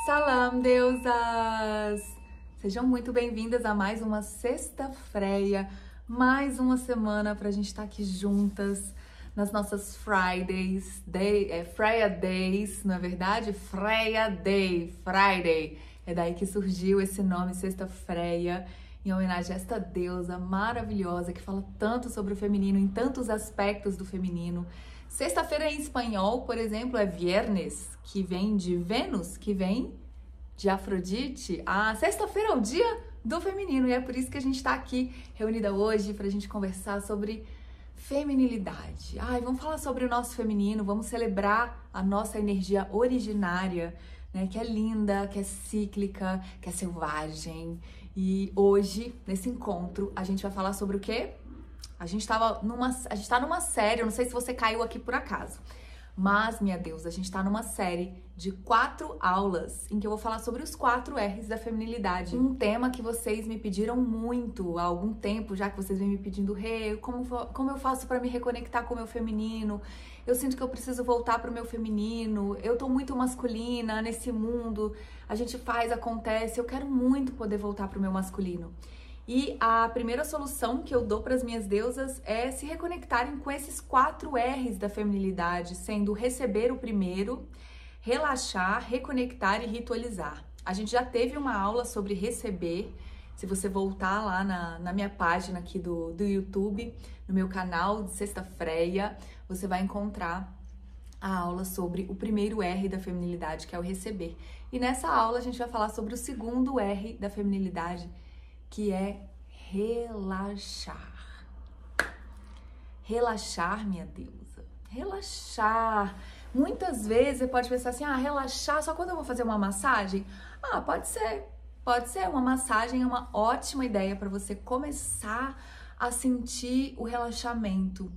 Salam, deusas! Sejam muito bem-vindas a mais uma sexta-feira, mais uma semana pra gente estar aqui juntas nas nossas Fridays, Freya Days, não é verdade? Freya Day, Friday. É daí que surgiu esse nome, Sexta-feira, em homenagem a esta deusa maravilhosa que fala tanto sobre o feminino, em tantos aspectos do feminino. Sexta-feira em espanhol, por exemplo, é viernes, que vem de Vênus, que vem de Afrodite. A sexta-feira é o dia do feminino e é por isso que a gente está aqui reunida hoje para a gente conversar sobre feminilidade. Vamos falar sobre o nosso feminino, vamos celebrar a nossa energia originária, né, que é linda, que é cíclica, que é selvagem. E hoje, nesse encontro, a gente vai falar sobre o quê? A gente tá numa série, eu não sei se você caiu aqui por acaso, mas, minha deusa, a gente tá numa série de 4 aulas em que eu vou falar sobre os 4 R's da feminilidade. Um tema que vocês me pediram muito há algum tempo, já que vocês vêm me pedindo, como eu faço pra me reconectar com o meu feminino? Eu sinto que eu preciso voltar pro meu feminino, eu tô muito masculina nesse mundo, a gente faz, acontece, eu quero muito poder voltar pro meu masculino. E a primeira solução que eu dou para as minhas deusas é se reconectarem com esses 4 R's da feminilidade, sendo receber o primeiro, relaxar, reconectar e ritualizar. A gente já teve uma aula sobre receber, se você voltar lá na minha página aqui do YouTube, no meu canal de Sexta-feira, você vai encontrar a aula sobre o primeiro R da feminilidade, que é o receber. E nessa aula a gente vai falar sobre o segundo R da feminilidade, que é relaxar. Relaxar, minha deusa. Relaxar. Muitas vezes você pode pensar assim, relaxar só quando eu vou fazer uma massagem? Pode ser. Pode ser. Uma massagem é uma ótima ideia para você começar a sentir o relaxamento,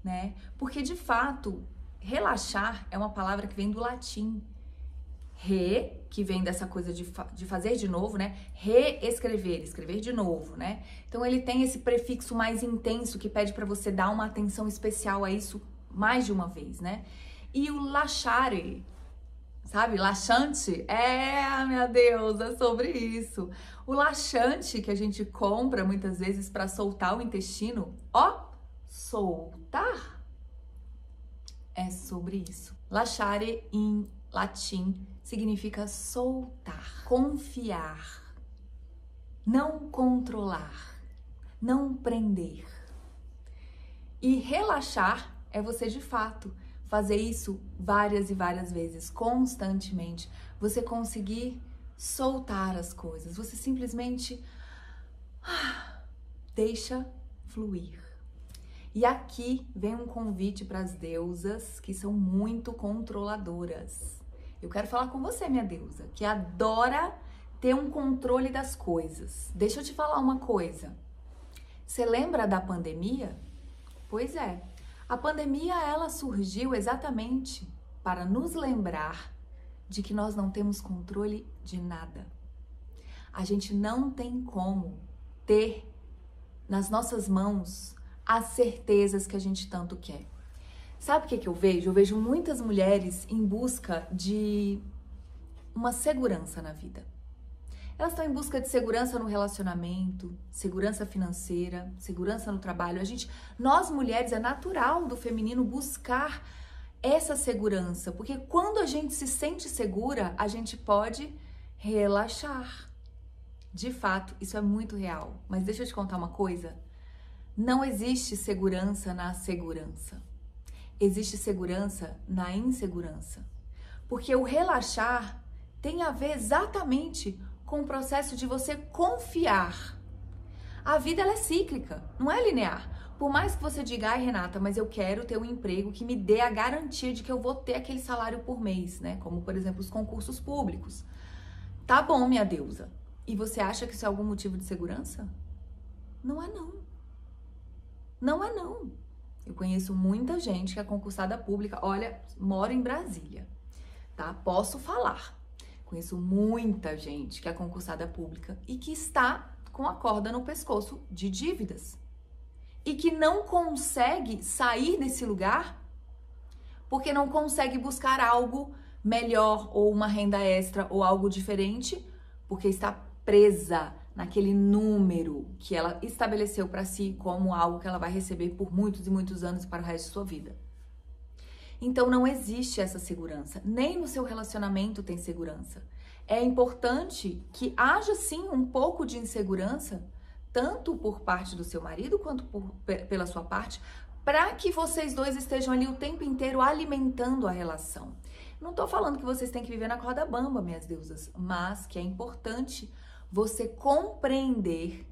né? Porque, de fato, relaxar é uma palavra que vem do latim. Que vem dessa coisa de fazer de novo, né? Reescrever, escrever de novo, né? Então ele tem esse prefixo mais intenso que pede para você dar uma atenção especial a isso mais de uma vez, né? E o laxare, sabe? Laxante, minha deusa, sobre isso. O laxante que a gente compra muitas vezes para soltar o intestino, soltar, é sobre isso. Laxare em latim significa soltar, confiar, não controlar, não prender. E relaxar é você, de fato, fazer isso várias e várias vezes, constantemente. Você conseguir soltar as coisas, você simplesmente deixa fluir. E aqui vem um convite para as deusas que são muito controladoras. Eu quero falar com você, minha deusa, que adora ter um controle das coisas. Deixa eu te falar uma coisa. Você lembra da pandemia? Pois é. A pandemia, ela surgiu exatamente para nos lembrar de que nós não temos controle de nada. A gente não tem como ter nas nossas mãos as certezas que a gente tanto quer. Sabe o que eu vejo? Eu vejo muitas mulheres em busca de uma segurança na vida. Elas estão em busca de segurança no relacionamento, segurança financeira, segurança no trabalho. Nós mulheres, é natural do feminino buscar essa segurança, porque quando a gente se sente segura, a gente pode relaxar. De fato, isso é muito real. Mas deixa eu te contar uma coisa. Não existe segurança na segurança. Existe segurança na insegurança. Porque o relaxar tem a ver exatamente com o processo de você confiar. A vida, ela é cíclica, não é linear. Por mais que você diga, Renata, mas eu quero ter um emprego que me dê a garantia de que eu vou ter aquele salário por mês, né? Como, por exemplo, os concursos públicos. Tá bom, minha deusa. E você acha que isso é algum motivo de segurança? Não é não. Não é não. Eu conheço muita gente que é concursada pública. Olha, moro em Brasília, tá? Posso falar. Conheço muita gente que é concursada pública e que está com a corda no pescoço de dívidas. E que não consegue sair desse lugar porque não consegue buscar algo melhor ou uma renda extra ou algo diferente, porque está presa naquele número que ela estabeleceu para si como algo que ela vai receber por muitos e muitos anos para o resto de sua vida. Então não existe essa segurança, nem no seu relacionamento tem segurança. É importante que haja sim um pouco de insegurança, tanto por parte do seu marido quanto pela sua parte, para que vocês dois estejam ali o tempo inteiro alimentando a relação. Não tô falando que vocês têm que viver na corda bamba, minhas deusas, mas que é importante você compreender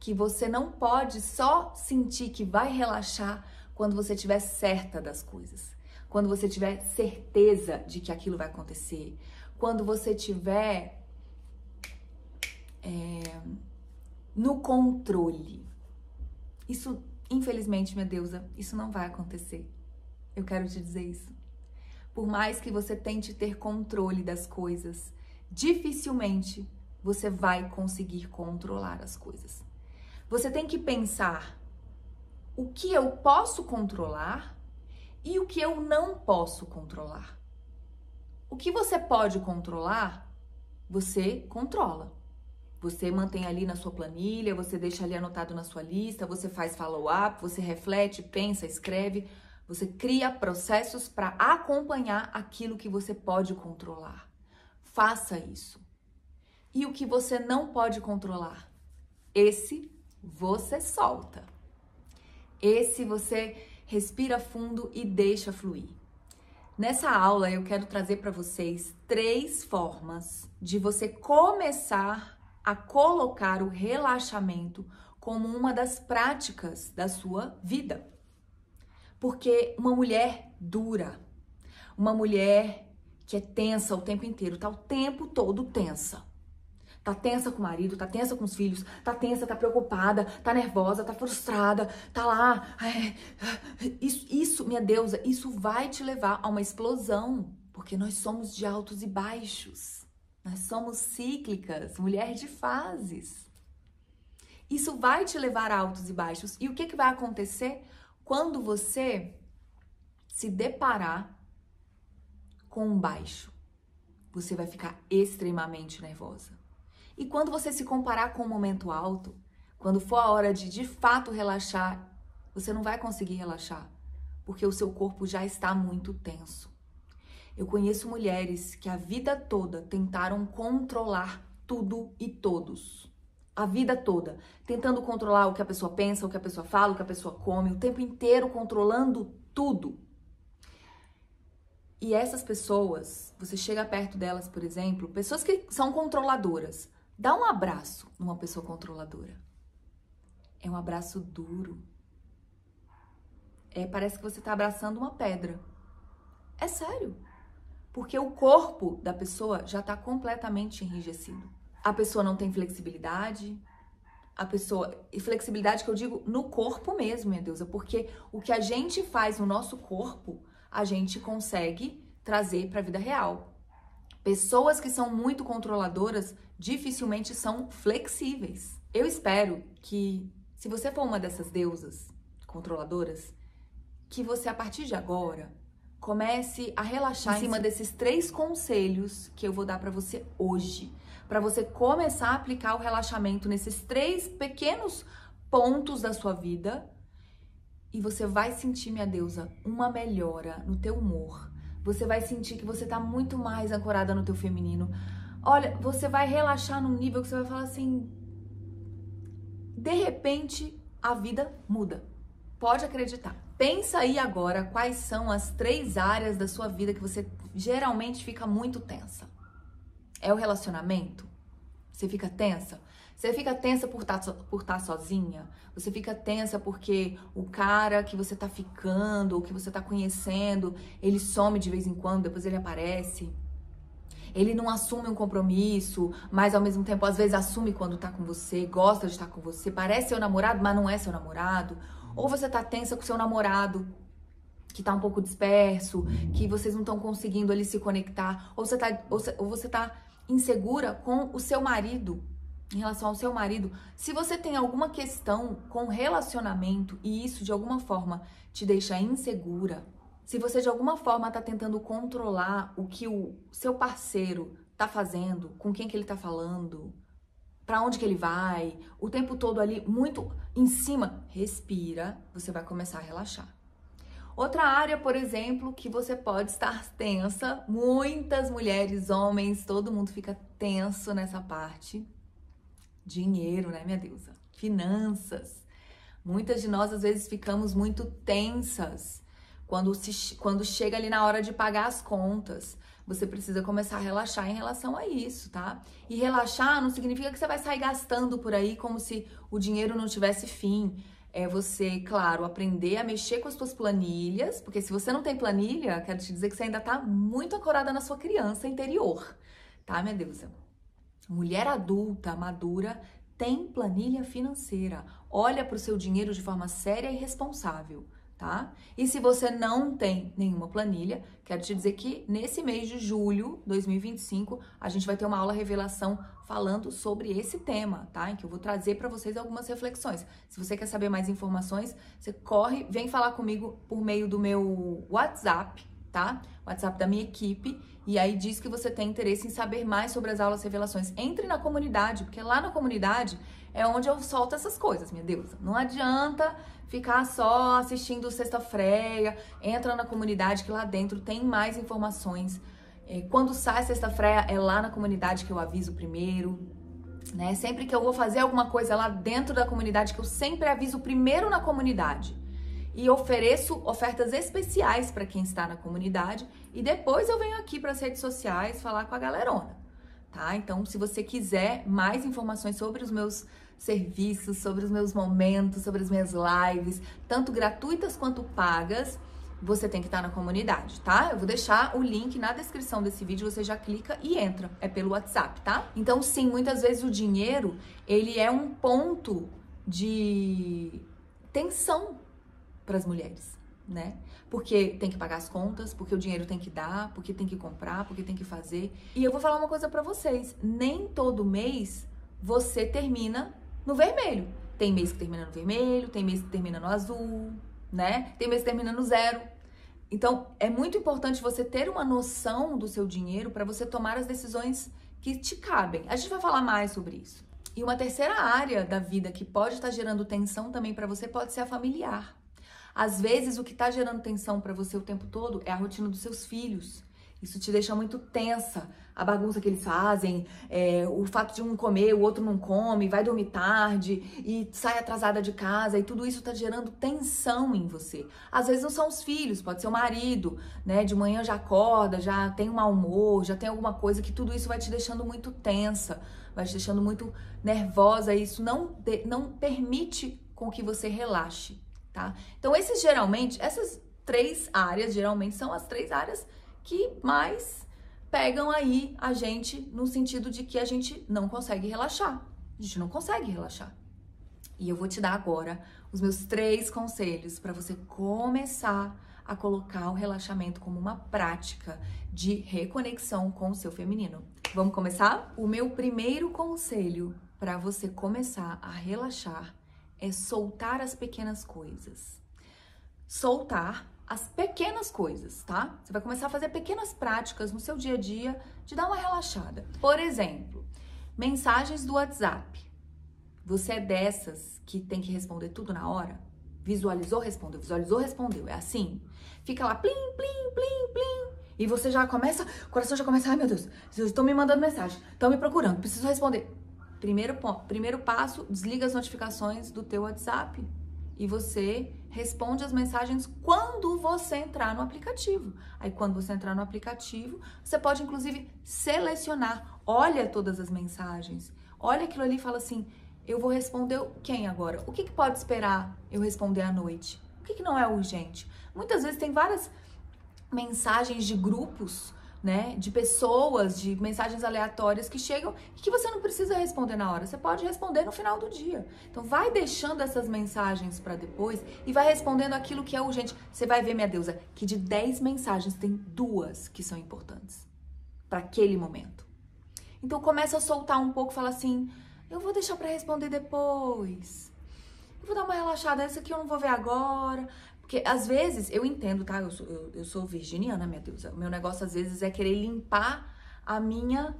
que você não pode só sentir que vai relaxar quando você estiver certa das coisas, quando você tiver certeza de que aquilo vai acontecer, quando você tiver no controle. Isso, infelizmente, minha deusa, isso não vai acontecer. Eu quero te dizer isso. Por mais que você tente ter controle das coisas, dificilmente você vai conseguir controlar as coisas. Você tem que pensar o que eu posso controlar e o que eu não posso controlar. O que você pode controlar, você controla. Você mantém ali na sua planilha, você deixa ali anotado na sua lista, você faz follow-up, você reflete, pensa, escreve. Você cria processos para acompanhar aquilo que você pode controlar. Faça isso. E o que você não pode controlar? Esse você solta. Esse você respira fundo e deixa fluir. Nessa aula eu quero trazer para vocês 3 formas de você começar a colocar o relaxamento como uma das práticas da sua vida. Porque uma mulher dura, uma mulher que é tensa o tempo inteiro, tá o tempo todo tensa. Tá tensa com o marido, tá tensa com os filhos, tá tensa, tá preocupada, tá nervosa, tá frustrada, tá lá. Isso, minha deusa, isso vai te levar a uma explosão, porque nós somos de altos e baixos. Nós somos cíclicas, mulher de fases. Isso vai te levar a altos e baixos. E o que vai acontecer quando você se deparar com um baixo? Você vai ficar extremamente nervosa. E quando você se comparar com um momento alto, quando for a hora de fato relaxar, você não vai conseguir relaxar, porque o seu corpo já está muito tenso. Eu conheço mulheres que a vida toda tentaram controlar tudo e todos. A vida toda, tentando controlar o que a pessoa pensa, o que a pessoa fala, o que a pessoa come, o tempo inteiro controlando tudo. E essas pessoas, você chega perto delas, por exemplo, pessoas que são controladoras, dá um abraço numa pessoa controladora. É um abraço duro. Parece que você está abraçando uma pedra. É sério. Porque o corpo da pessoa já está completamente enrijecido. A pessoa não tem flexibilidade. E flexibilidade que eu digo no corpo mesmo, minha deusa. Porque o que a gente faz no nosso corpo, a gente consegue trazer para a vida real. Pessoas que são muito controladoras dificilmente são flexíveis. Eu espero que, se você for uma dessas deusas controladoras, que você, a partir de agora, comece a relaxar em cima desses 3 conselhos que eu vou dar para você hoje. Para você começar a aplicar o relaxamento nesses 3 pequenos pontos da sua vida. E você vai sentir, minha deusa, uma melhora no teu humor. Você vai sentir que você tá muito mais ancorada no teu feminino. Olha, você vai relaxar num nível que você vai falar assim... De repente, a vida muda. Pode acreditar. Pensa aí agora quais são as 3 áreas da sua vida que você geralmente fica muito tensa. É o relacionamento? Você fica tensa? Você fica tensa por estar sozinha? Você fica tensa porque o cara que você tá ficando, ou que você tá conhecendo, ele some de vez em quando, depois ele aparece? Ele não assume um compromisso, mas ao mesmo tempo, às vezes, assume quando tá com você, gosta de estar com você, parece seu namorado, mas não é seu namorado? Ou você tá tensa com seu namorado, que tá um pouco disperso, que vocês não estão conseguindo ali se conectar, ou você tá insegura com o seu marido, em relação ao seu marido. Se você tem alguma questão com relacionamento e isso de alguma forma te deixa insegura, Se você de alguma forma tá tentando controlar o que o seu parceiro tá fazendo, com quem que ele tá falando, pra onde que ele vai, o tempo todo ali muito em cima, respira, você vai começar a relaxar. Outra área, por exemplo, que você pode estar tensa, muitas mulheres, homens, todo mundo fica tenso nessa parte. Dinheiro, né, minha deusa? Finanças. Muitas de nós, às vezes, ficamos muito tensas quando chega ali na hora de pagar as contas. Você precisa começar a relaxar em relação a isso, tá? E relaxar não significa que você vai sair gastando por aí como se o dinheiro não tivesse fim. É você, claro, aprender a mexer com as suas planilhas, porque se você não tem planilha, quero te dizer que você ainda tá muito ancorada na sua criança interior, tá, minha deusa? Mulher adulta, madura, tem planilha financeira. Olha para o seu dinheiro de forma séria e responsável, tá? E se você não tem nenhuma planilha, quero te dizer que nesse mês de julho de 2025, a gente vai ter uma aula revelação falando sobre esse tema, tá? Em que eu vou trazer para vocês algumas reflexões. Se você quer saber mais informações, você corre, vem falar comigo por meio do meu WhatsApp, tá? WhatsApp da minha equipe, e aí diz que você tem interesse em saber mais sobre as aulas revelações. Entre na comunidade, porque lá na comunidade é onde eu solto essas coisas, minha deusa. Não adianta ficar só assistindo Sexta-feira, entra na comunidade que lá dentro tem mais informações. Quando sai Sexta-feira é lá na comunidade que eu aviso primeiro, né? Sempre que eu vou fazer alguma coisa lá dentro da comunidade, que eu sempre aviso primeiro na comunidade. E ofereço ofertas especiais para quem está na comunidade e depois eu venho aqui para as redes sociais falar com a galerona, tá? Então, se você quiser mais informações sobre os meus serviços, sobre os meus momentos, sobre as minhas lives, tanto gratuitas quanto pagas, você tem que estar na comunidade, tá? Eu vou deixar o link na descrição desse vídeo, você já clica e entra. É pelo WhatsApp, tá? Então, sim, muitas vezes o dinheiro, ele é um ponto de tensão para as mulheres, né? Porque tem que pagar as contas, porque o dinheiro tem que dar, porque tem que comprar, porque tem que fazer. E eu vou falar uma coisa para vocês, nem todo mês você termina no vermelho. Tem mês que termina no vermelho, tem mês que termina no azul, né? Tem mês que termina no zero. Então, é muito importante você ter uma noção do seu dinheiro para você tomar as decisões que te cabem. A gente vai falar mais sobre isso. E uma terceira área da vida que pode estar gerando tensão também para você pode ser a familiar. Às vezes, o que está gerando tensão para você o tempo todo é a rotina dos seus filhos. Isso te deixa muito tensa. A bagunça que eles fazem, o fato de um comer, o outro não come, vai dormir tarde e sai atrasada de casa, e tudo isso está gerando tensão em você. Às vezes não são os filhos, pode ser o marido, né? De manhã já acorda, já tem um mau humor, já tem alguma coisa que tudo isso vai te deixando muito tensa, vai te deixando muito nervosa, e isso não permite com que você relaxe. Tá? Então, essas três áreas, geralmente, são as três áreas que mais pegam aí a gente no sentido de que a gente não consegue relaxar. A gente não consegue relaxar. E eu vou te dar agora os meus 3 conselhos para você começar a colocar o relaxamento como uma prática de reconexão com o seu feminino. Vamos começar? O meu primeiro conselho para você começar a relaxar é soltar as pequenas coisas. Soltar as pequenas coisas, tá? Você vai começar a fazer pequenas práticas no seu dia a dia de dar uma relaxada. Por exemplo, mensagens do WhatsApp. Você é dessas que tem que responder tudo na hora? Visualizou, respondeu. Visualizou, respondeu. É assim? Fica lá, plim, plim, plim, plim. E você já começa, o coração já começa, ai meu Deus, estão me mandando mensagem, estão me procurando, preciso responder. Primeiro passo, desliga as notificações do teu WhatsApp e você responde as mensagens quando você entrar no aplicativo. Aí quando você entrar no aplicativo, você pode inclusive selecionar, olha todas as mensagens, olha aquilo ali e fala assim, eu vou responder quem agora? O que pode esperar eu responder à noite? O que não é urgente? Muitas vezes tem várias mensagens de grupos, né, de pessoas, de mensagens aleatórias que chegam e que você não precisa responder na hora, você pode responder no final do dia. Então vai deixando essas mensagens para depois e vai respondendo aquilo que é urgente. Você vai ver, minha deusa, que de 10 mensagens tem 2 que são importantes para aquele momento. Então começa a soltar um pouco, fala assim, eu vou deixar para responder depois. Eu vou dar uma relaxada, essa aqui eu não vou ver agora. Porque às vezes, eu entendo, tá? Eu sou virginiana, minha deusa. O meu negócio às vezes é querer limpar a minha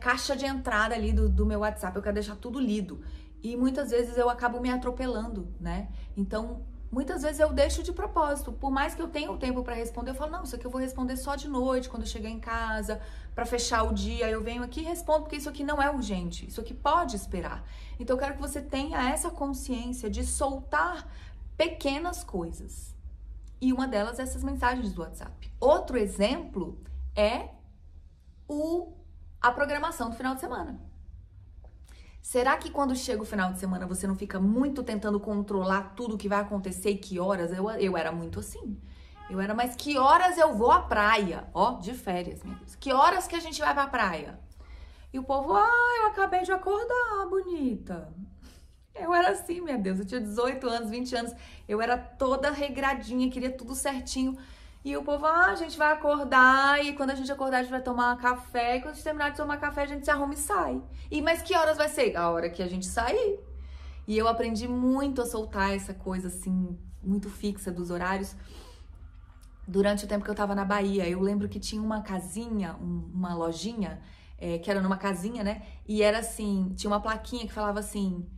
caixa de entrada ali do meu WhatsApp. Eu quero deixar tudo lido. E muitas vezes eu acabo me atropelando, né? Então, muitas vezes eu deixo de propósito. Por mais que eu tenha o tempo pra responder, eu falo, não, isso aqui eu vou responder só de noite, quando eu chegar em casa, pra fechar o dia. Eu venho aqui e respondo, porque isso aqui não é urgente. Isso aqui pode esperar. Então, eu quero que você tenha essa consciência de soltar pequenas coisas. E uma delas é essas mensagens do WhatsApp. Outro exemplo é a programação do final de semana. Será que quando chega o final de semana você não fica muito tentando controlar tudo que vai acontecer e que horas? Eu era muito assim. Mas que horas eu vou à praia? Ó, de férias, meu Deus. Que horas que a gente vai pra praia? E o povo, eu acabei de acordar, bonita. Eu era assim, meu Deus. Eu tinha 18 anos, 20 anos. Eu era toda regradinha, queria tudo certinho. E o povo, a gente vai acordar, e quando a gente acordar, a gente vai tomar café, e quando a gente terminar de tomar café, a gente se arruma e sai. Mas que horas vai ser? A hora que a gente sair. E eu aprendi muito a soltar essa coisa, assim, muito fixa dos horários. Durante o tempo que eu tava na Bahia, eu lembro que tinha uma casinha, uma lojinha, que era numa casinha, né? E era assim, tinha uma plaquinha que falava assim,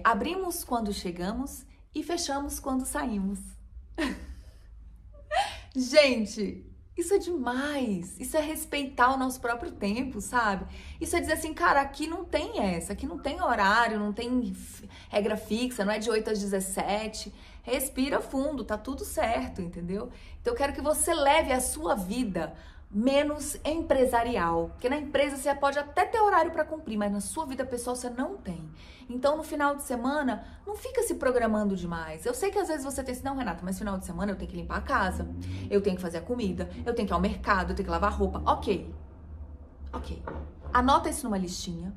abrimos quando chegamos e fechamos quando saímos. Gente, isso é demais, isso é respeitar o nosso próprio tempo, sabe? Isso é dizer assim, cara, aqui não tem essa, aqui não tem horário, não tem regra fixa, não é de 8 às 17, respira fundo, tá tudo certo, entendeu? Então eu quero que você leve a sua vida menos empresarial, porque na empresa você pode até ter horário para cumprir, mas na sua vida pessoal você não tem. Então no final de semana, não fica se programando demais. Eu sei que às vezes você tem assim, não, Renata, mas final de semana eu tenho que limpar a casa, eu tenho que fazer a comida, eu tenho que ir ao mercado, eu tenho que lavar roupa. Ok. Anota isso numa listinha.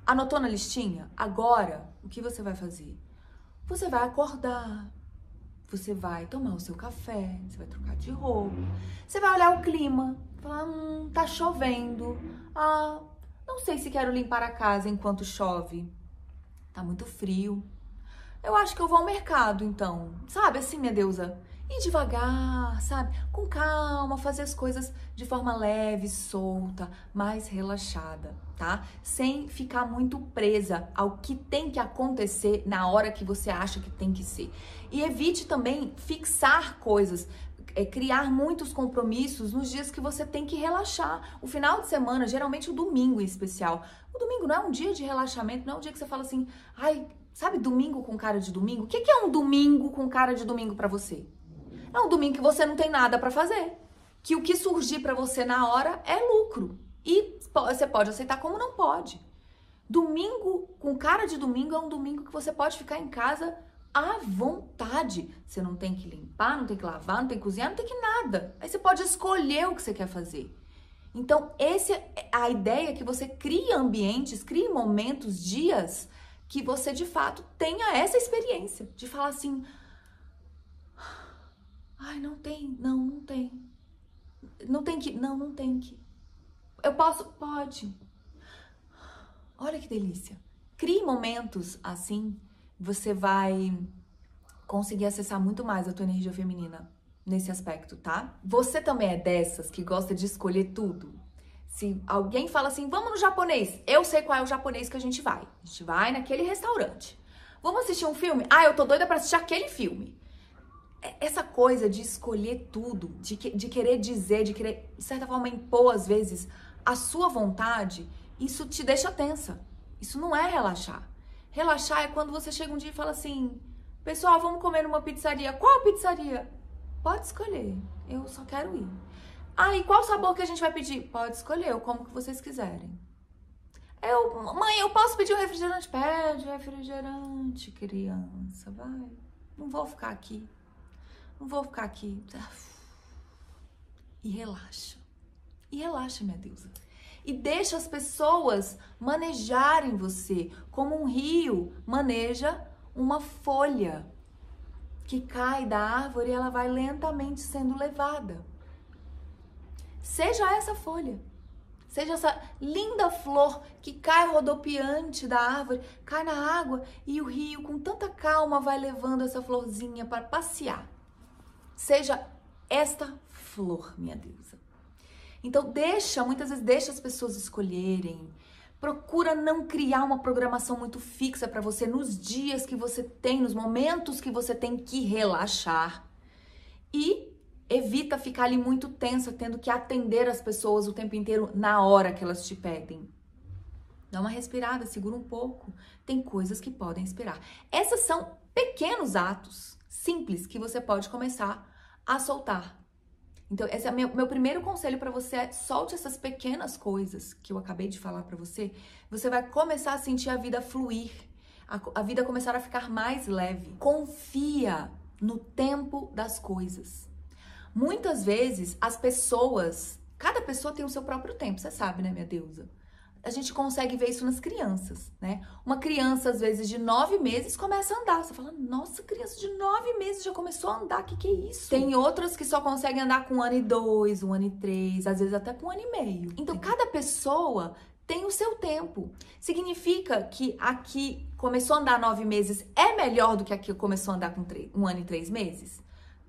Anotou na listinha? Agora, o que você vai fazer? Você vai acordar, você vai tomar o seu café, você vai trocar de roupa, você vai olhar o clima, falar, tá chovendo, não sei se quero limpar a casa enquanto chove, tá muito frio, eu acho que eu vou ao mercado então, sabe, assim, minha deusa, ir devagar, sabe, com calma, fazer as coisas de forma leve, solta, mais relaxada, tá? Sem ficar muito presa ao que tem que acontecer na hora que você acha que tem que ser. E evite também fixar coisas, criar muitos compromissos nos dias que você tem que relaxar. O final de semana, geralmente o domingo em especial. O domingo não é um dia de relaxamento, não é um dia que você fala assim, sabe domingo com cara de domingo? O que é um domingo com cara de domingo pra você? É um domingo que você não tem nada pra fazer. Que o que surgir pra você na hora é lucro. E você pode aceitar como não pode. Domingo com cara de domingo é um domingo que você pode ficar em casa à vontade. Você não tem que limpar, não tem que lavar, não tem que cozinhar, não tem que nada. Aí você pode escolher o que você quer fazer. Então, a ideia é que você crie ambientes, crie momentos, dias que você de fato tenha essa experiência de falar assim, não tem. Não tem que. Eu posso? Pode. Olha que delícia. Crie momentos assim, você vai conseguir acessar muito mais a tua energia feminina nesse aspecto, tá? Você também é dessas que gosta de escolher tudo? Se alguém fala assim, vamos no japonês, eu sei qual é o japonês que a gente vai. A gente vai naquele restaurante. Vamos assistir um filme? Eu tô doida pra assistir aquele filme. Essa coisa de escolher tudo, de querer dizer, de querer, de certa forma, impor, às vezes, a sua vontade, isso te deixa tensa. Isso não é relaxar. Relaxar é quando você chega um dia e fala assim, pessoal, vamos comer numa pizzaria. Qual pizzaria? Pode escolher, eu só quero ir. E qual sabor que a gente vai pedir? Pode escolher, eu como que vocês quiserem. Mãe, eu posso pedir um refrigerante? Pede refrigerante, criança, vai. Não vou ficar aqui. E relaxa. E relaxa, minha deusa. E deixa as pessoas manejarem você como um rio maneja uma folha que cai da árvore e ela vai lentamente sendo levada. Seja essa folha. Seja essa linda flor que cai rodopiante da árvore, cai na água e o rio com tanta calma vai levando essa florzinha para passear. Seja esta flor, minha deusa. Então muitas vezes deixa as pessoas escolherem. Procura não criar uma programação muito fixa para você nos dias que você tem, nos momentos que você tem que relaxar. E evita ficar ali muito tensa, tendo que atender as pessoas o tempo inteiro na hora que elas te pedem. Dá uma respirada, segura um pouco. Tem coisas que podem esperar. Esses são pequenos atos simples que você pode começar a soltar. Então, esse é meu primeiro conselho para você, é solte essas pequenas coisas que eu acabei de falar para você. Você vai começar a sentir a vida fluir, a vida começar a ficar mais leve. Confia no tempo das coisas. Muitas vezes, cada pessoa tem o seu próprio tempo, você sabe, né, minha deusa? A gente consegue ver isso nas crianças, né? Uma criança, às vezes, de 9 meses começa a andar. Você fala, nossa, criança de 9 meses já começou a andar, que é isso? Tem outras que só conseguem andar com 1 ano e 2, 1 ano e 3, às vezes até com 1 ano e meio. Então, cada pessoa tem o seu tempo. Significa que a que começou a andar 9 meses é melhor do que a que começou a andar com 1 ano e 3 meses?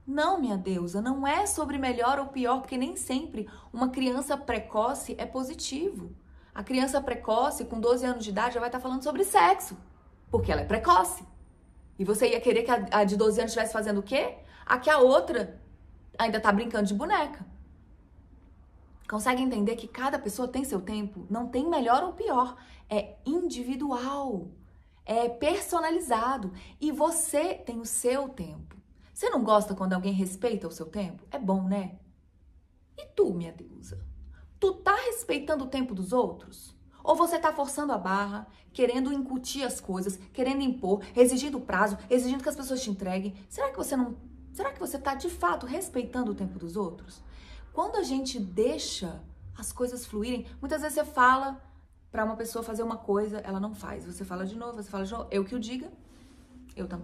Não, minha deusa, não é sobre melhor ou pior, porque nem sempre uma criança precoce é positivo. A criança precoce, com 12 anos de idade, já vai estar falando sobre sexo, porque ela é precoce. E você ia querer que a de 12 anos estivesse fazendo o quê? A que a outra ainda tá brincando de boneca. Consegue entender que cada pessoa tem seu tempo? Não tem melhor ou pior. É individual, é personalizado. E você tem o seu tempo. Você não gosta quando alguém respeita o seu tempo? É bom, né? E tu, minha deusa? Tu tá respeitando o tempo dos outros? Ou você tá forçando a barra, querendo incutir as coisas, querendo impor, exigindo prazo, exigindo que as pessoas te entreguem? Será que você tá de fato respeitando o tempo dos outros? Quando a gente deixa as coisas fluírem, muitas vezes você fala pra uma pessoa fazer uma coisa, ela não faz. Você fala de novo, você fala de novo, eu que o diga.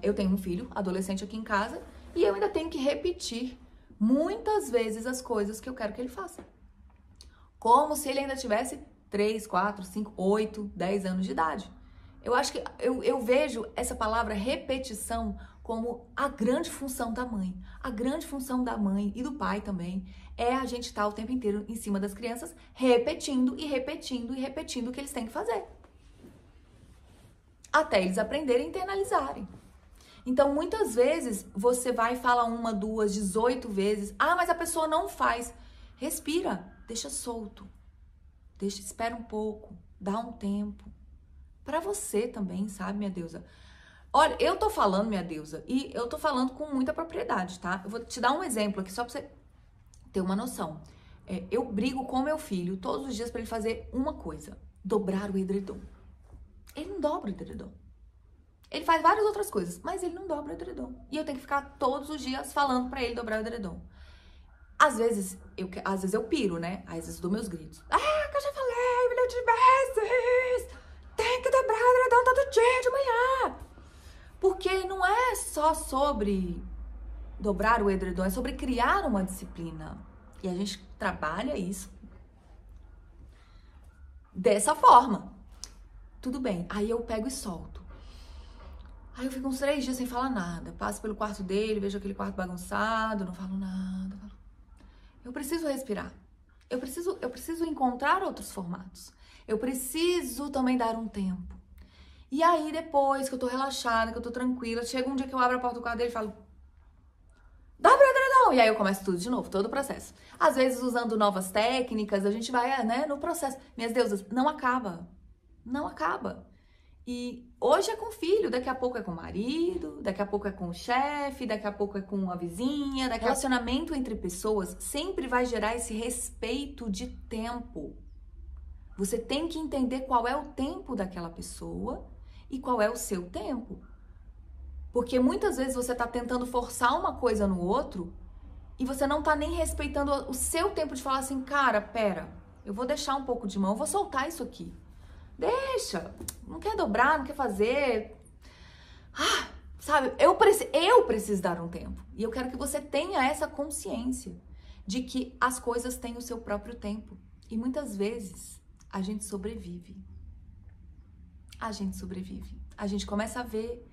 Eu tenho um filho, adolescente aqui em casa, e eu ainda tenho que repetir muitas vezes as coisas que eu quero que ele faça. Como se ele ainda tivesse 3, 4, 5, 8, 10 anos de idade. Eu acho que eu vejo essa palavra repetição como a grande função da mãe. A grande função da mãe e do pai também é a gente estar o tempo inteiro em cima das crianças, repetindo e repetindo e repetindo o que eles têm que fazer. Até eles aprenderem e internalizarem. Então, muitas vezes, você vai e fala 1, 2, 18 vezes. Ah, mas a pessoa não faz. Respira, deixa solto. Espera um pouco, dá um tempo. Pra você também, sabe, minha deusa? Olha, eu tô falando, minha deusa, e eu tô falando com muita propriedade, tá? Eu vou te dar um exemplo aqui, só pra você ter uma noção. Eu brigo com meu filho todos os dias pra ele fazer uma coisa. Dobrar o edredom. Ele não dobra o edredom. Ele faz várias outras coisas, mas ele não dobra o edredom. E eu tenho que ficar todos os dias falando pra ele dobrar o edredom. Às vezes eu piro, né? Às vezes dou meus gritos. Ah, que eu já falei milhão de vezes! Tem que dobrar o edredom todo dia de manhã! Porque não é só sobre dobrar o edredom, é sobre criar uma disciplina. E a gente trabalha isso dessa forma. Tudo bem, aí eu pego e solto. Aí eu fico uns 3 dias sem falar nada. Passo pelo quarto dele, vejo aquele quarto bagunçado, não falo nada. Eu preciso respirar. Eu preciso encontrar outros formatos. Eu preciso também dar um tempo. E aí, depois que eu tô relaxada, que eu tô tranquila, chega um dia que eu abro a porta do quarto dele e falo: dobra o edredom! E aí eu começo tudo de novo, todo o processo. Às vezes, usando novas técnicas, a gente vai, né, no processo. Minhas deusas, não acaba. Não acaba. E hoje é com o filho, daqui a pouco é com o marido, daqui a pouco é com o chefe, daqui a pouco é com a vizinha. Relacionamento entre pessoas sempre vai gerar esse respeito de tempo. Você tem que entender qual é o tempo daquela pessoa e qual é o seu tempo. Porque muitas vezes você tá tentando forçar uma coisa no outro e você não tá nem respeitando o seu tempo de falar assim: cara, pera, eu vou deixar um pouco de mão, eu vou soltar isso aqui. Deixa, não quer dobrar, não quer fazer. Ah, sabe, eu preciso dar um tempo. E eu quero que você tenha essa consciência de que as coisas têm o seu próprio tempo. E muitas vezes a gente sobrevive. A gente sobrevive. A gente começa a ver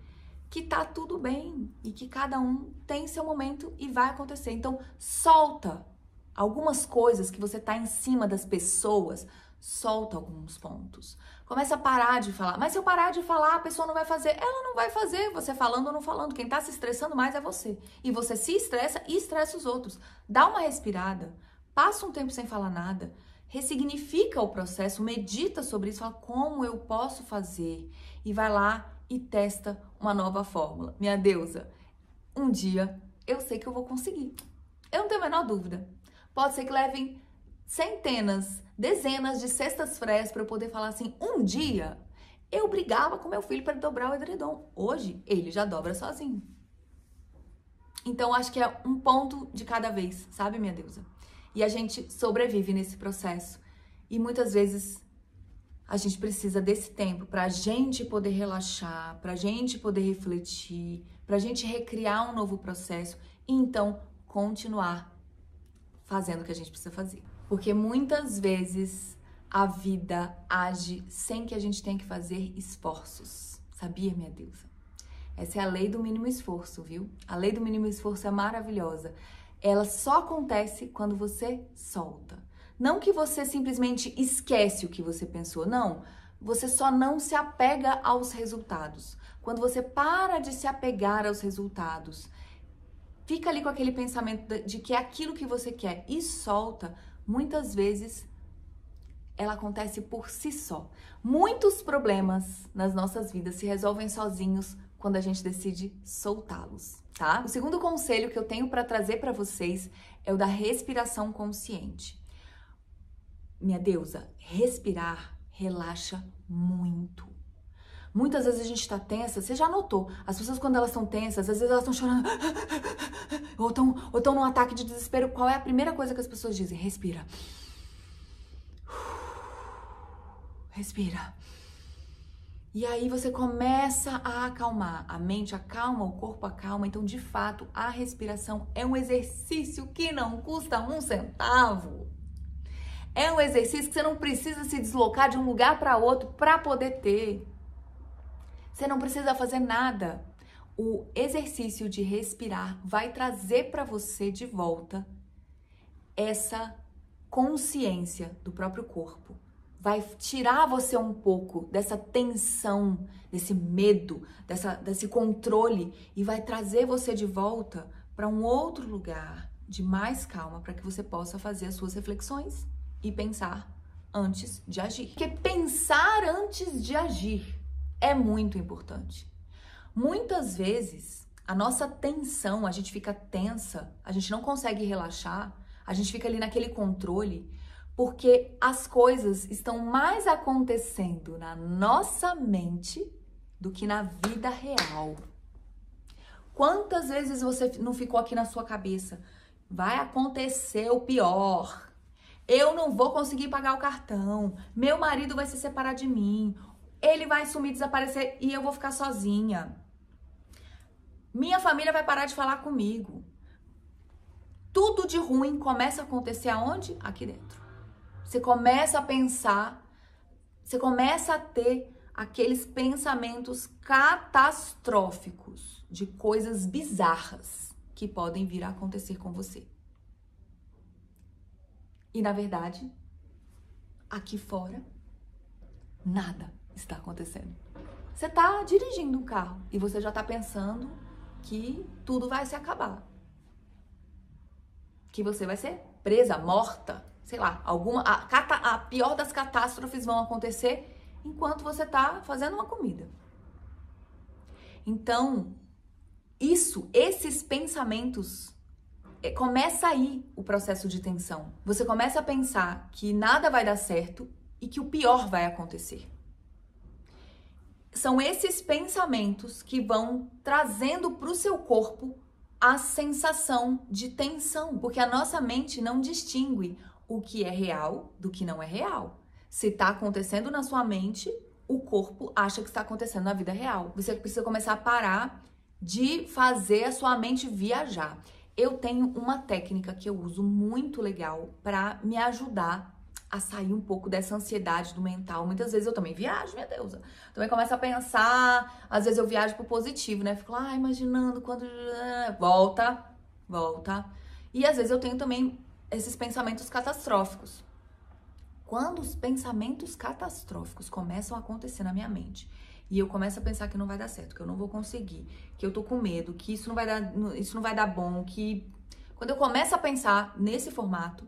que tá tudo bem e que cada um tem seu momento e vai acontecer. Então, solta algumas coisas que você tá em cima das pessoas, solta alguns pontos. Começa a parar de falar. Mas se eu parar de falar, a pessoa não vai fazer. Ela não vai fazer, você falando ou não falando. Quem tá se estressando mais é você. E você se estressa e estressa os outros. Dá uma respirada, passa um tempo sem falar nada, ressignifica o processo, medita sobre isso, fala como eu posso fazer e vai lá e testa uma nova fórmula. Minha deusa, um dia eu sei que eu vou conseguir. Eu não tenho a menor dúvida. Pode ser que levem centenas, dezenas de cestas-freias para eu poder falar assim, um dia eu brigava com meu filho para ele dobrar o edredom. Hoje ele já dobra sozinho. Então acho que é um ponto de cada vez, sabe, minha deusa? E a gente sobrevive nesse processo. E muitas vezes a gente precisa desse tempo pra gente poder relaxar, pra gente poder refletir, pra gente recriar um novo processo e então continuar fazendo o que a gente precisa fazer. Porque muitas vezes a vida age sem que a gente tenha que fazer esforços. Sabia, minha deusa? Essa é a lei do mínimo esforço, viu? A lei do mínimo esforço é maravilhosa. Ela só acontece quando você solta. Não que você simplesmente esquece o que você pensou, não. Você só não se apega aos resultados. Quando você para de se apegar aos resultados, fica ali com aquele pensamento de que é aquilo que você quer e solta, muitas vezes ela acontece por si só. Muitos problemas nas nossas vidas se resolvem sozinhos quando a gente decide soltá-los, tá? O segundo conselho que eu tenho para trazer para vocês é o da respiração consciente. Minha deusa, respirar relaxa muito. Muitas vezes a gente tá tensa, você já notou, as pessoas quando elas estão tensas, às vezes elas estão chorando, ou estão num ataque de desespero. Qual é a primeira coisa que as pessoas dizem? Respira. Respira. E aí você começa a acalmar, a mente acalma, o corpo acalma. Então, de fato, a respiração é um exercício que não custa um centavo. É um exercício que você não precisa se deslocar de um lugar para outro para poder ter. Você não precisa fazer nada. O exercício de respirar vai trazer para você de volta essa consciência do próprio corpo. Vai tirar você um pouco dessa tensão, desse medo, desse controle e vai trazer você de volta para um outro lugar de mais calma para que você possa fazer as suas reflexões e pensar antes de agir. Porque pensar antes de agir é muito importante. Muitas vezes a nossa tensão, a gente fica tensa, a gente não consegue relaxar, a gente fica ali naquele controle porque as coisas estão mais acontecendo na nossa mente do que na vida real. Quantas vezes você não ficou aqui na sua cabeça? Vai acontecer o pior. Eu não vou conseguir pagar o cartão. Meu marido vai se separar de mim. Ele vai sumir, desaparecer e eu vou ficar sozinha. Minha família vai parar de falar comigo. Tudo de ruim começa a acontecer aonde? Aqui dentro. Você começa a pensar, você começa a ter aqueles pensamentos catastróficos de coisas bizarras que podem vir a acontecer com você. E na verdade, aqui fora, nada está acontecendo. Você está dirigindo um carro e você já está pensando que tudo vai se acabar. Que você vai ser presa, morta. Sei lá, a pior das catástrofes vão acontecer enquanto você tá fazendo uma comida. Então, esses pensamentos, começa aí o processo de tensão. Você começa a pensar que nada vai dar certo e que o pior vai acontecer. São esses pensamentos que vão trazendo para o seu corpo a sensação de tensão, porque a nossa mente não distingue o que é real do que não é real. Se está acontecendo na sua mente, o corpo acha que está acontecendo na vida real. Você precisa começar a parar de fazer a sua mente viajar. Eu tenho uma técnica que eu uso muito legal para me ajudar a sair um pouco dessa ansiedade do mental. Muitas vezes eu também viajo, minha deusa. Também começo a pensar, às vezes eu viajo pro positivo, né? Fico lá imaginando quando... Volta. E às vezes eu tenho também esses pensamentos catastróficos. Quando os pensamentos catastróficos começam a acontecer na minha mente e eu começo a pensar que não vai dar certo, que eu não vou conseguir, que eu tô com medo, que isso não vai dar bom, que... Quando eu começo a pensar nesse formato,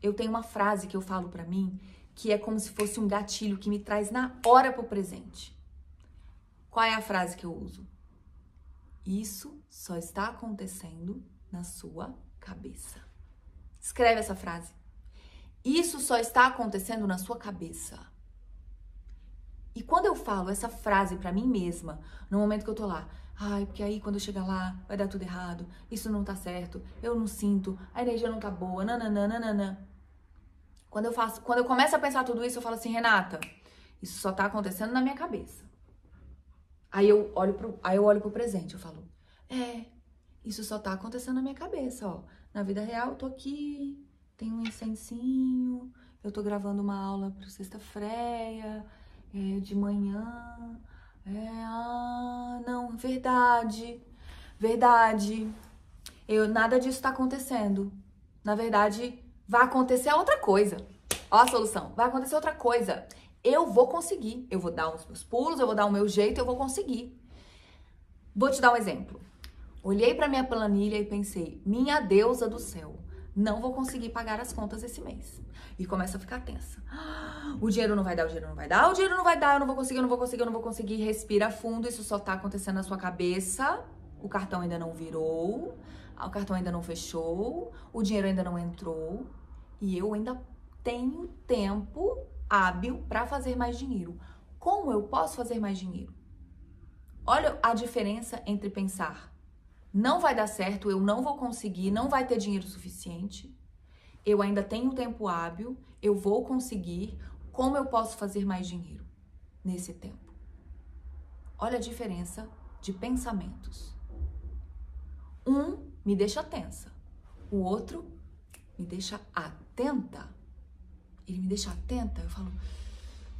eu tenho uma frase que eu falo pra mim que é como se fosse um gatilho que me traz na hora pro presente. Qual é a frase que eu uso? Isso só está acontecendo na sua cabeça. Escreve essa frase. Isso só está acontecendo na sua cabeça. E quando eu falo essa frase pra mim mesma, no momento que eu tô lá, ai, porque aí quando eu chegar lá vai dar tudo errado, isso não tá certo, eu não sinto, a energia não tá boa, nananana. Quando eu começo a pensar tudo isso, eu falo assim, Renata, isso só tá acontecendo na minha cabeça. Aí eu olho pro presente, eu falo, isso só tá acontecendo na minha cabeça, ó. Na vida real eu tô aqui, tem um incensinho, eu tô gravando uma aula pro sexta-feira, de manhã. Não, verdade. Nada disso tá acontecendo. Na verdade, vai acontecer outra coisa. Ó a solução, vai acontecer outra coisa. Eu vou conseguir, eu vou dar os meus pulos, eu vou dar o meu jeito, eu vou conseguir. Vou te dar um exemplo. Olhei pra minha planilha e pensei, minha deusa do céu, não vou conseguir pagar as contas esse mês. E começa a ficar tensa. O dinheiro não vai dar, eu não vou conseguir. Respira fundo, isso só tá acontecendo na sua cabeça. O cartão ainda não virou, o cartão ainda não fechou, o dinheiro ainda não entrou. E eu ainda tenho tempo hábil pra fazer mais dinheiro. Como eu posso fazer mais dinheiro? Olha a diferença entre pensar, não vai dar certo, eu não vou conseguir, não vai ter dinheiro suficiente. Eu ainda tenho tempo hábil, eu vou conseguir. Como eu posso fazer mais dinheiro nesse tempo? Olha a diferença de pensamentos. Um me deixa tensa, o outro me deixa atenta. Ele me deixa atenta, eu falo,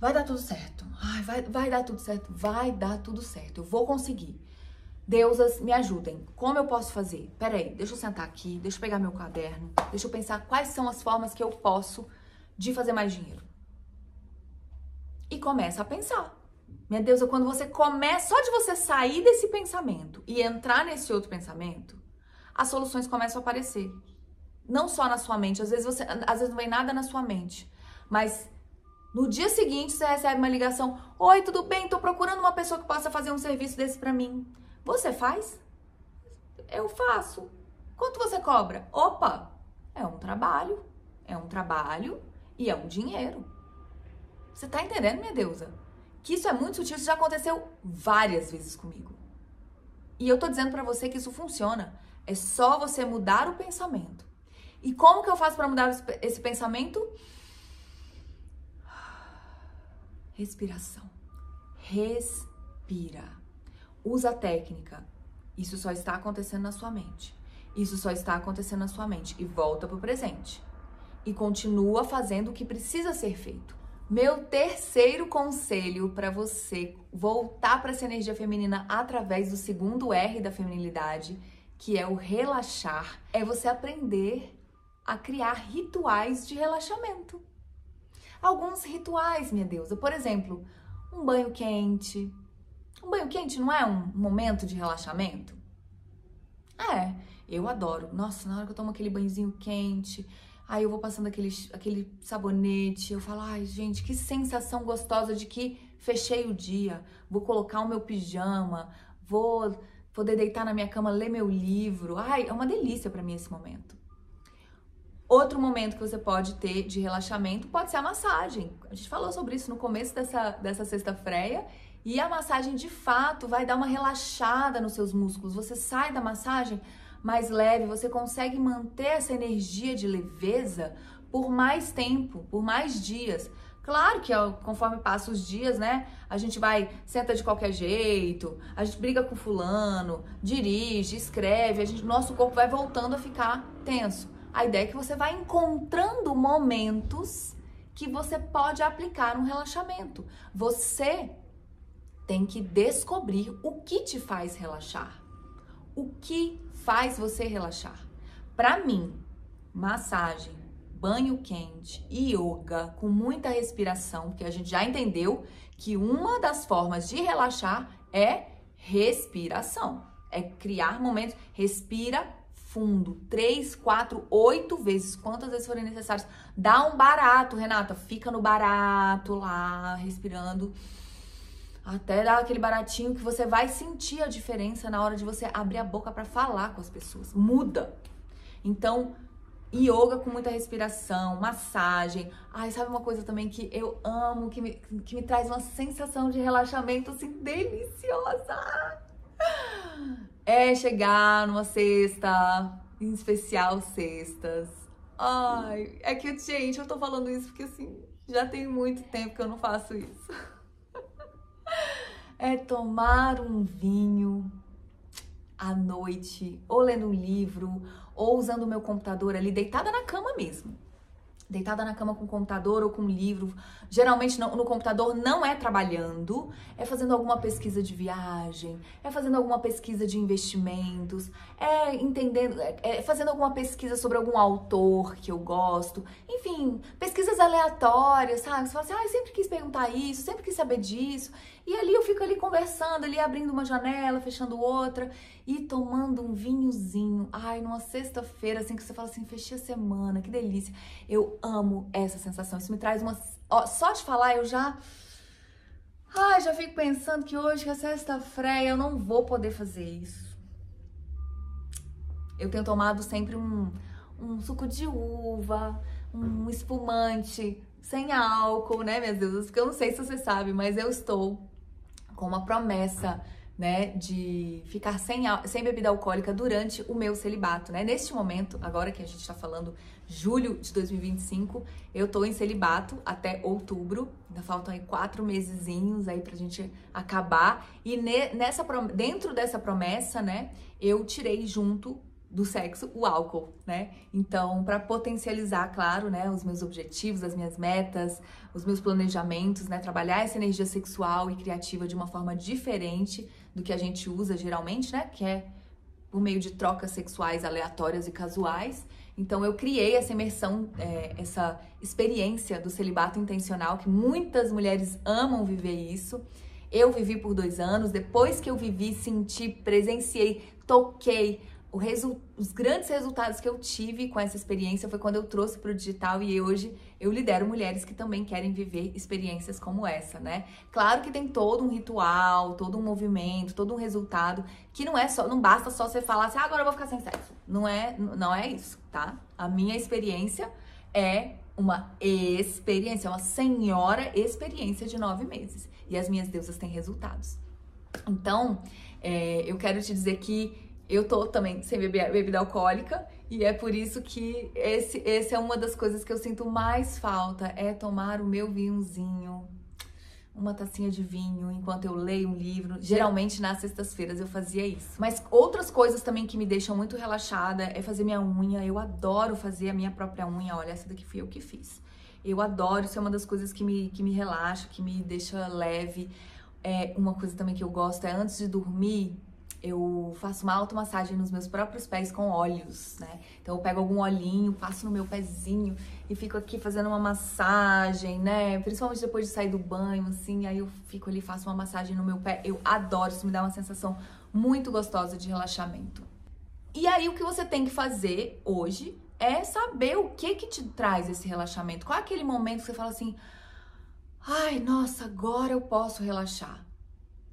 vai dar tudo certo. Ai, vai dar tudo certo, vai dar tudo certo, eu vou conseguir. Deusas, me ajudem. Como eu posso fazer? Peraí, deixa eu sentar aqui, deixa eu pegar meu caderno, deixa eu pensar quais são as formas que eu posso de fazer mais dinheiro. E começa a pensar. Minha deusa, quando você começa, só de você sair desse pensamento e entrar nesse outro pensamento, as soluções começam a aparecer. Não só na sua mente, às vezes não vem nada na sua mente, mas no dia seguinte você recebe uma ligação, oi, tudo bem? Tô procurando uma pessoa que possa fazer um serviço desse pra mim. Você faz? Eu faço. Quanto você cobra? Opa, é um trabalho e é um dinheiro. Você tá entendendo, minha deusa? Que isso é muito sutil, isso já aconteceu várias vezes comigo. E eu tô dizendo pra você que isso funciona. É só você mudar o pensamento. E como que eu faço pra mudar esse pensamento? Respiração. Respira. Usa a técnica. Isso só está acontecendo na sua mente. Isso só está acontecendo na sua mente. E volta pro presente. E continua fazendo o que precisa ser feito. Meu terceiro conselho para você voltar para essa energia feminina através do segundo R da feminilidade, que é o relaxar, é você aprender a criar rituais de relaxamento. Alguns rituais, minha deusa. Por exemplo, um banho quente. Um banho quente não é um momento de relaxamento? Eu adoro. Nossa, na hora que eu tomo aquele banhozinho quente, aí eu vou passando aquele sabonete, eu falo, ai, gente, que sensação gostosa de que fechei o dia, vou colocar o meu pijama, vou poder deitar na minha cama, ler meu livro. Ai, é uma delícia pra mim esse momento. Outro momento que você pode ter de relaxamento pode ser a massagem. A gente falou sobre isso no começo dessa sexta-feira. E a massagem, de fato, vai dar uma relaxada nos seus músculos. Você sai da massagem mais leve, você consegue manter essa energia de leveza por mais tempo, por mais dias. Claro que conforme passa os dias, né, a gente senta de qualquer jeito, a gente briga com fulano, dirige, escreve, nosso corpo vai voltando a ficar tenso. A ideia é que você vai encontrando momentos que você pode aplicar um relaxamento. Você tem que descobrir o que te faz relaxar. O que faz você relaxar? Para mim, massagem, banho quente, yoga, com muita respiração, porque a gente já entendeu que uma das formas de relaxar é respiração. É criar momentos, respira fundo, 3, 4, 8 vezes, quantas vezes forem necessárias. Dá um barato, Renata, fica no barato lá, respirando, até dar aquele baratinho que você vai sentir a diferença na hora de você abrir a boca para falar com as pessoas. Muda. Então, yoga com muita respiração, massagem. Ai, sabe uma coisa também que eu amo, que me traz uma sensação de relaxamento, assim, deliciosa? É chegar numa sexta, em especial sextas. Ai, é que, gente, eu tô falando isso porque, assim, já tem muito tempo que eu não faço isso. É tomar um vinho à noite, ou lendo um livro, ou usando o meu computador ali, deitada na cama mesmo. Deitada na cama com o computador ou com um livro. Geralmente no computador não é trabalhando, é fazendo alguma pesquisa de viagem, é fazendo alguma pesquisa de investimentos, é entendendo, é fazendo alguma pesquisa sobre algum autor que eu gosto. Enfim, pesquisas aleatórias, sabe? Você fala assim, eu sempre quis perguntar isso, sempre quis saber disso. E ali eu fico ali conversando, ali abrindo uma janela, fechando outra e tomando um vinhozinho. Ai, numa sexta-feira, assim, que você fala assim, fechei a semana, que delícia. Eu amo essa sensação. Isso me traz uma... Ó, só de falar, eu já... Ai, já fico pensando que hoje, que é sexta-feira, eu não vou poder fazer isso. Eu tenho tomado sempre um suco de uva, um espumante sem álcool, né, minhas deusas? Porque eu não sei se você sabe, mas eu estou com uma promessa, né, de ficar sem bebida alcoólica durante o meu celibato, né? Neste momento, agora que a gente tá falando julho de 2025, eu tô em celibato até outubro, ainda faltam aí 4 mesezinhos aí pra gente acabar, e dentro dessa promessa, né, eu tirei junto do sexo o álcool, né? Então, para potencializar, claro, né, os meus objetivos, as minhas metas, os meus planejamentos, né, trabalhar essa energia sexual e criativa de uma forma diferente do que a gente usa geralmente, né, que é por meio de trocas sexuais aleatórias e casuais. Então, eu criei essa imersão, essa experiência do celibato intencional, que muitas mulheres amam viver isso. Eu vivi por 2 anos, depois que eu vivi, senti, presenciei, toquei, os grandes resultados que eu tive com essa experiência foi quando eu trouxe para o digital, e hoje eu lidero mulheres que também querem viver experiências como essa, né? Claro que tem todo um ritual, todo um movimento, todo um resultado, que não basta só você falar assim, agora eu vou ficar sem sexo. Não é isso, tá? A minha experiência é uma experiência, uma senhora experiência de 9 meses. E as minhas deusas têm resultados. Então, eu quero te dizer que eu tô também sem bebida alcoólica, e é por isso que esse é uma das coisas que eu sinto mais falta, é tomar o meu vinhozinho, uma tacinha de vinho, enquanto eu leio um livro. Geralmente nas sextas-feiras eu fazia isso. Mas outras coisas também que me deixam muito relaxada é fazer minha unha. Eu adoro fazer a minha própria unha. Olha, essa daqui fui eu que fiz. Eu adoro, isso é uma das coisas que me relaxa, que me deixa leve. Uma coisa também que eu gosto é, antes de dormir, eu faço uma automassagem nos meus próprios pés com óleos, né? Então eu pego algum olhinho, passo no meu pezinho e fico aqui fazendo uma massagem, né? Principalmente depois de sair do banho, assim, aí eu fico ali, faço uma massagem no meu pé. Eu adoro, isso me dá uma sensação muito gostosa de relaxamento. E aí o que você tem que fazer hoje é saber o que te traz esse relaxamento. Qual é aquele momento que você fala assim, ai, nossa, agora eu posso relaxar.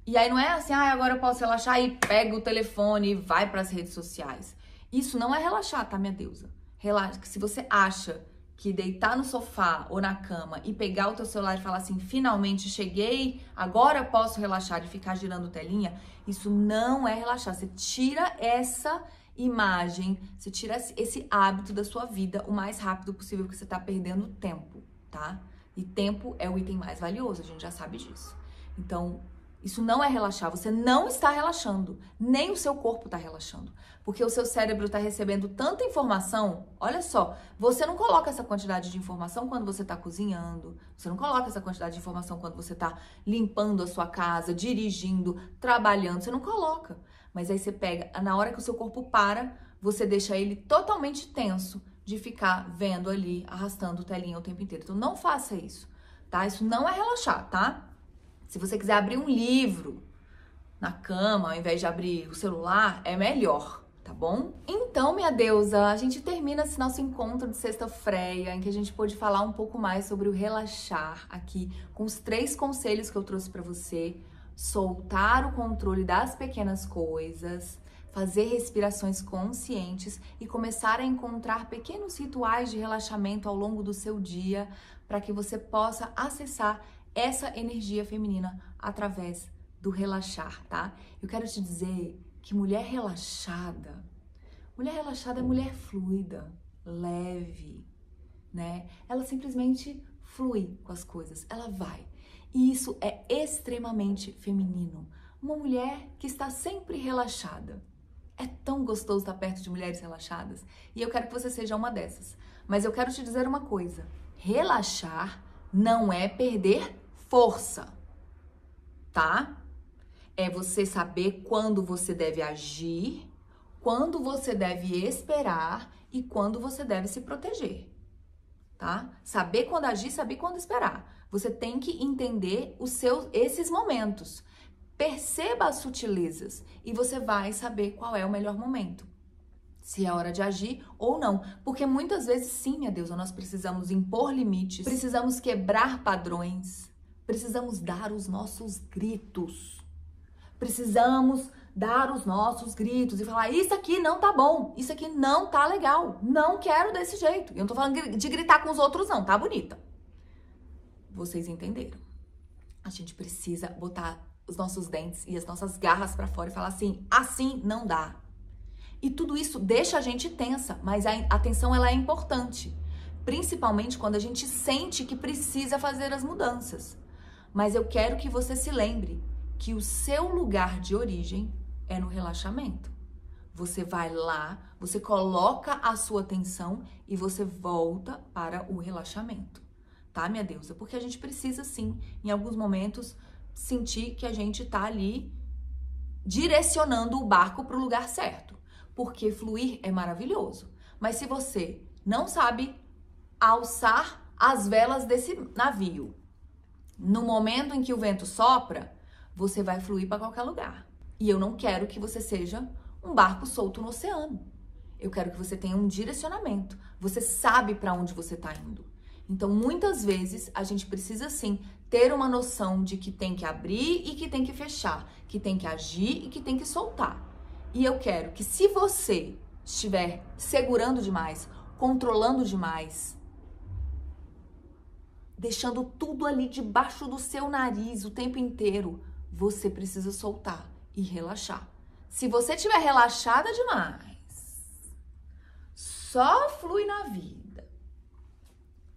E aí não é assim, agora eu posso relaxar e pega o telefone e vai para as redes sociais. Isso não é relaxar, tá, minha deusa? Relaxa, que se você acha que deitar no sofá ou na cama e pegar o teu celular e falar assim, finalmente cheguei, agora eu posso relaxar e ficar girando telinha, isso não é relaxar. Você tira essa imagem, você tira esse hábito da sua vida o mais rápido possível, porque você tá perdendo tempo, tá? E tempo é o item mais valioso, a gente já sabe disso. Então, Isso não é relaxar, você não está relaxando, nem o seu corpo está relaxando. Porque o seu cérebro está recebendo tanta informação, olha só, você não coloca essa quantidade de informação quando você está cozinhando, você não coloca essa quantidade de informação quando você está limpando a sua casa, dirigindo, trabalhando, você não coloca. Mas aí você pega, na hora que o seu corpo para, você deixa ele totalmente tenso de ficar vendo ali, arrastando telinha o tempo inteiro. Então não faça isso, tá? Isso não é relaxar, tá? Se você quiser abrir um livro na cama, ao invés de abrir o celular, é melhor, tá bom? Então, minha deusa, a gente termina esse nosso encontro de sexta-feira, em que a gente pôde falar um pouco mais sobre o relaxar aqui, com os 3 conselhos que eu trouxe pra você. Soltar o controle das pequenas coisas, fazer respirações conscientes e começar a encontrar pequenos rituais de relaxamento ao longo do seu dia, para que você possa acessar essa energia feminina através do relaxar, tá? Eu quero te dizer que mulher relaxada é mulher fluida, leve, né? Ela simplesmente flui com as coisas, ela vai. E isso é extremamente feminino. Uma mulher que está sempre relaxada. É tão gostoso estar perto de mulheres relaxadas. E eu quero que você seja uma dessas. Mas eu quero te dizer uma coisa. Relaxar não é perder força, tá? É você saber quando você deve agir, quando você deve esperar e quando você deve se proteger, tá? Saber quando agir, saber quando esperar. Você tem que entender esses momentos. Perceba as sutilezas e você vai saber qual é o melhor momento. Se é hora de agir ou não. Porque muitas vezes, sim, minha deusa, nós precisamos impor limites, precisamos quebrar padrões, precisamos dar os nossos gritos. Precisamos dar os nossos gritos e falar, isso aqui não tá bom, isso aqui não tá legal, não quero desse jeito. Eu não tô falando de gritar com os outros não, tá, bonita? Vocês entenderam. A gente precisa botar os nossos dentes e as nossas garras pra fora e falar assim não dá. E tudo isso deixa a gente tensa, mas a tensão ela é importante. Principalmente quando a gente sente que precisa fazer as mudanças. Mas eu quero que você se lembre que o seu lugar de origem é no relaxamento. Você vai lá, você coloca a sua atenção e você volta para o relaxamento. Tá, minha deusa? Porque a gente precisa, sim, em alguns momentos, sentir que a gente tá ali direcionando o barco para o lugar certo. Porque fluir é maravilhoso. Mas se você não sabe alçar as velas desse navio, no momento em que o vento sopra, você vai fluir para qualquer lugar. E eu não quero que você seja um barco solto no oceano. Eu quero que você tenha um direcionamento. Você sabe para onde você está indo. Então, muitas vezes, a gente precisa, sim, ter uma noção de que tem que abrir e que tem que fechar, que tem que agir e que tem que soltar. E eu quero que, se você estiver segurando demais, controlando demais, deixando tudo ali debaixo do seu nariz o tempo inteiro, você precisa soltar e relaxar. Se você estiver relaxada demais, só flui na vida,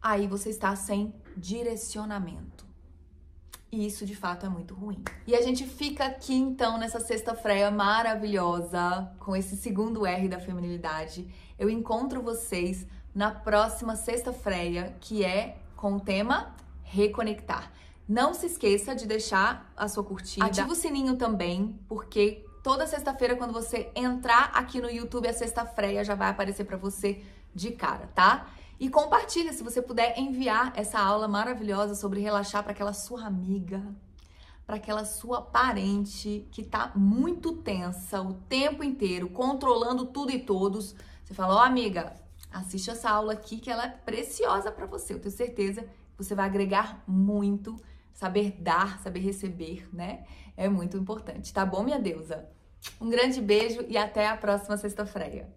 aí você está sem direcionamento. E isso, de fato, é muito ruim. E a gente fica aqui, então, nessa sexta-feira maravilhosa, com esse segundo R da feminilidade. Eu encontro vocês na próxima sexta-feira, que é com o tema Reconectar. Não se esqueça de deixar a sua curtida. Ativa o sininho também, porque toda sexta-feira, quando você entrar aqui no YouTube, a sexta-feira já vai aparecer pra você de cara, tá? E compartilha, se você puder enviar essa aula maravilhosa sobre relaxar para aquela sua amiga, para aquela sua parente que tá muito tensa o tempo inteiro, controlando tudo e todos. Você fala, ó, amiga, assiste essa aula aqui que ela é preciosa para você. Eu tenho certeza que você vai agregar muito. Saber dar, saber receber, né? É muito importante, tá bom, minha deusa? Um grande beijo e até a próxima sexta-feira.